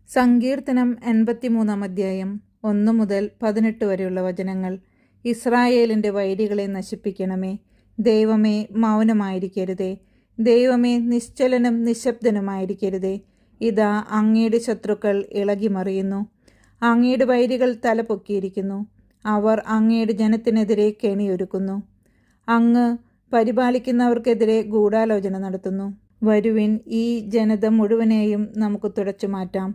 സങ്കീർത്തനം 83 അധ്യായം 1 മുതൽ 18 വരെയുള്ള വചനങ്ങൾ. ഇസ്രായേലിൻ്റെ വൈരികളെ നശിപ്പിക്കണമേ. ദൈവമേ, മൗനമായിരിക്കരുതേ. ദൈവമേ, നിശ്ചലനും നിശബ്ദനുമായിരിക്കരുതേ. ഇതാ, അങ്ങയുടെ ശത്രുക്കൾ ഇളകിമറിയുന്നു. അങ്ങയുടെ വൈരികൾ തലപൊക്കിയിരിക്കുന്നു. അവർ അങ്ങയുടെ ജനത്തിനെതിരെ കെണിയൊരുക്കുന്നു. അങ്ങ് പരിപാലിക്കുന്നവർക്കെതിരെ ഗൂഢാലോചന നടത്തുന്നു. വരുവിൻ, ഈ ജനത മുഴുവനെയും നമുക്ക് തുടച്ചു മാറ്റാം.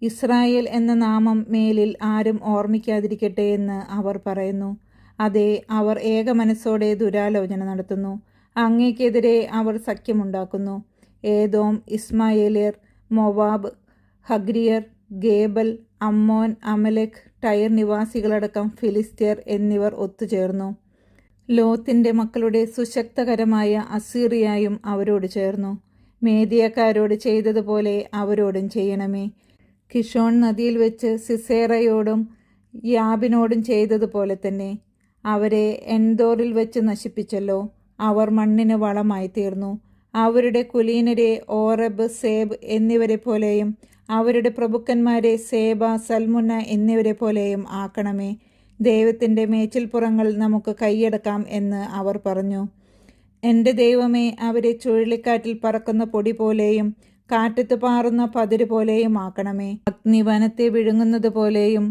ഇസ്രായേൽ എന്ന നാമം മേലിൽ ആരും ഓർമ്മിക്കാതിരിക്കട്ടെ എന്ന് അവർ പറയുന്നു. അതെ, അവർ ഏകമനസ്സോടെ ദുരാലോചന നടത്തുന്നു. അങ്ങേക്കെതിരെ അവർ സഖ്യമുണ്ടാക്കുന്നു. ഏദോം, ഇസ്മായേലിയർ, മൊവാബ്, ഹഗ്രിയർ, ഗേബൽ, അമ്മോൻ, അമലെക്, ടയർ നിവാസികളടക്കം ഫിലിസ്ത്യർ എന്നിവർ ഒത്തുചേർന്നു. ലോത്തിൻ്റെ മക്കളുടെ സുശക്തകരമായ അസീറിയായും അവരോട് ചേർന്നു. മേദിയക്കാരോട് ചെയ്തതുപോലെ അവരോടും ചെയ്യണമേ. കിഷോൺ നദിയിൽ വെച്ച് സിസേറയോടും യാബിനോടും ചെയ്തതുപോലെ തന്നെ. അവരെ എൻദോറിൽ വെച്ച് നശിപ്പിച്ചല്ലോ. അവർ മണ്ണിന് വളമായി തീർന്നു. അവരുടെ കുലീനരെ ഓറബ്, സേബ് എന്നിവരെ പോലെയും അവരുടെ പ്രഭുക്കന്മാരെ സേബ, സൽമുന്ന എന്നിവരെ പോലെയും ആക്കണമേ. ദൈവത്തിൻ്റെ മേച്ചിൽപ്പുറങ്ങൾ നമുക്ക് കൈയടക്കാം എന്ന് അവർ പറഞ്ഞു. എൻ്റെ ദൈവമേ, അവരെ ചുഴലിക്കാറ്റിൽ പറക്കുന്ന പൊടി പോലെയും കാറ്റത്ത് പാറുന്ന പതിര് പോലെയും ആക്കണമേ. അഗ്നി വനത്തെ വിഴുങ്ങുന്നത് പോലെയും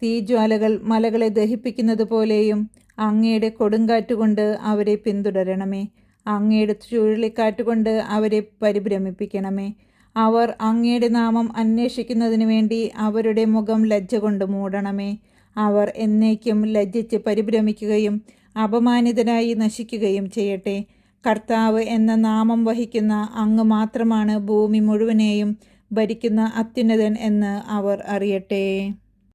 തീജ്വാലകൾ മലകളെ ദഹിപ്പിക്കുന്നത് പോലെയും അങ്ങയുടെ കൊടുങ്കാറ്റുകൊണ്ട് അവരെ പിന്തുടരണമേ. അങ്ങയുടെ ചുഴലിക്കാറ്റുകൊണ്ട് അവരെ പരിഭ്രമിപ്പിക്കണമേ. അവർ അങ്ങയുടെ നാമം അന്വേഷിക്കുന്നതിനു വേണ്ടി അവരുടെ മുഖം ലജ്ജ കൊണ്ട് മൂടണമേ. അവർ എന്നേക്കും ലജ്ജിച്ച് പരിഭ്രമിക്കുകയും അപമാനിതരായി നശിക്കുകയും ചെയ്യട്ടെ. കർത്താവ് എന്ന നാമം വഹിക്കുന്ന അങ്ങ് മാത്രമാണ് ഭൂമി മുഴുവനെയും ഭരിക്കുന്ന അത്യുന്നതൻ എന്ന് അവർ അറിയട്ടെ.